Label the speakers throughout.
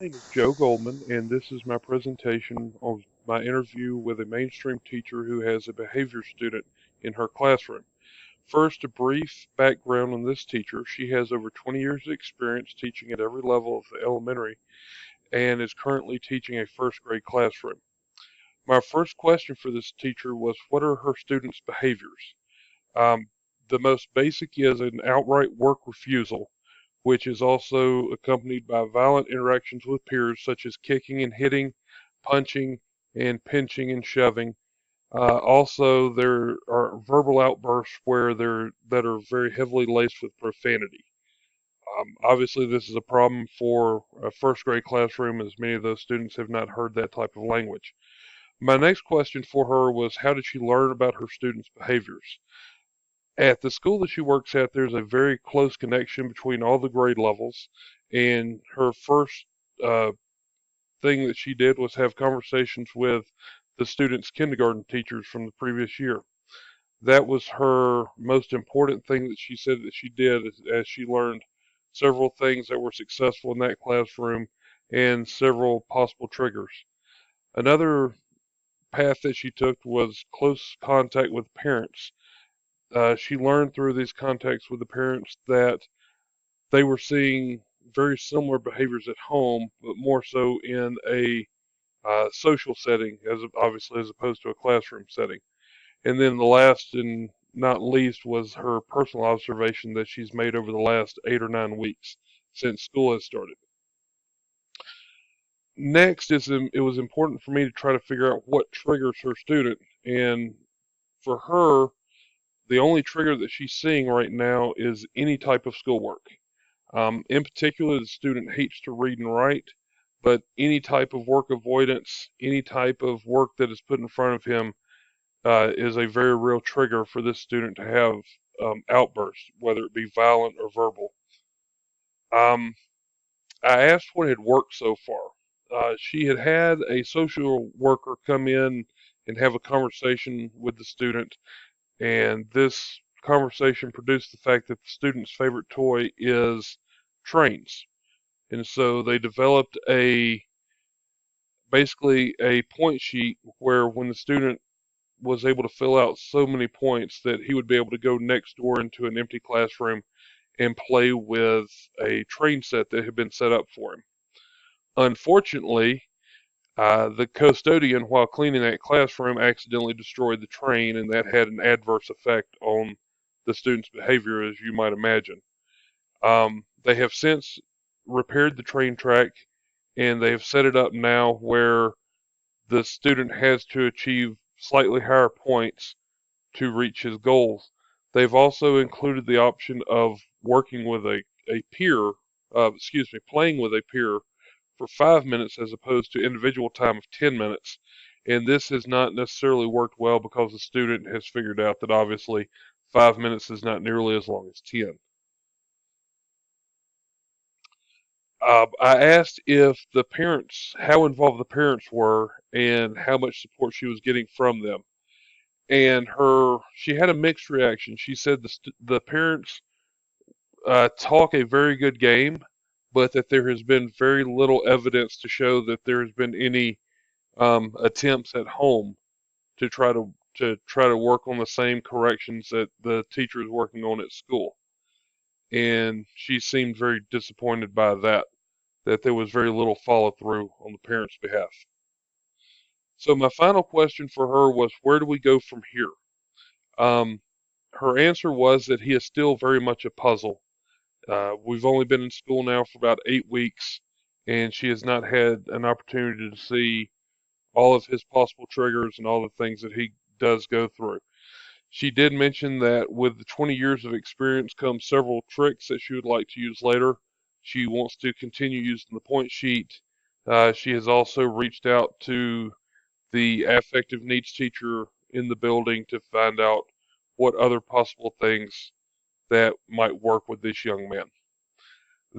Speaker 1: My name is Joe Goldman, and this is my presentation of my interview with a mainstream teacher who has a behavior student in her classroom. First, a brief background on this teacher. She has over 20 years of experience teaching at every level of the elementary and is currently teaching a first grade classroom. My first question for this teacher was, what are her students' behaviors? Um, the most basic is an outright work refusal, which is also accompanied by violent interactions with peers, such as kicking and hitting, punching, and pinching and shoving. Also, there are verbal outbursts that are very heavily laced with profanity. Obviously, this is a problem for a first grade classroom, as many of those students have not heard that type of language. My next question for her was, how did she learn about her students' behaviors? At the school that she works at, there's a very close connection between all the grade levels, and her first uh, thing that she did was have conversations with the students' kindergarten teachers from the previous year. That was her most important thing that she said that she did as she learned several things that were successful in that classroom and several possible triggers. Another path that she took was close contact with parents. She learned through these contacts with the parents that they were seeing very similar behaviors at home, but more so in a social setting, as obviously as opposed to a classroom setting. And then the last and not least was her personal observation that she's made over the last 8 or 9 weeks since school has started. Next is it was important for me to try to figure out what triggers her student, and for her, the only trigger that she's seeing right now is any type of schoolwork. In particular, the student hates to read and write, but any type of work avoidance, any type of work that is put in front of him is a very real trigger for this student to have outbursts, whether it be violent or verbal. Um, I asked what had worked so far. She had had a social worker come in and have a conversation with the student, and this conversation produced the fact that the student's favorite toy is trains. And so they developed a basically a point sheet where when the student was able to fill out so many points that he would be able to go next door into an empty classroom and play with a train set that had been set up for him. Unfortunately, the custodian, while cleaning that classroom, accidentally destroyed the train, and that had an adverse effect on the student's behavior, as you might imagine. They have since repaired the train track, and they have set it up now where the student has to achieve slightly higher points to reach his goals. They've also included the option of working with a peer, playing with a peer for 5 minutes as opposed to individual time of 10 minutes. And this has not necessarily worked well because the student has figured out that obviously 5 minutes is not nearly as long as 10. I asked if the parents, how involved the parents were, and how much support she was getting from them. And she had a mixed reaction. She said the parents talk a very good game, but that there has been very little evidence to show that there has been any attempts at home to try to work on the same corrections that the teacher is working on at school. And she seemed very disappointed by that there was very little follow through on the parents' behalf. So my final question for her was, where do we go from here? Um, Her answer was that he is still very much a puzzle. We've only been in school now for about 8 weeks, and she has not had an opportunity to see all of his possible triggers and all the things that he does go through. She did mention that with the 20 years of experience comes several tricks that she would like to use later. She wants to continue using the point sheet. She has also reached out to the affective needs teacher in the building to find out what other possible things that might work with this young man.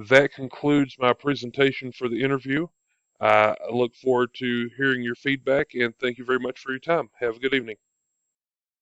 Speaker 1: That concludes my presentation for the interview. I look forward to hearing your feedback, and thank you very much for your time. Have a good evening.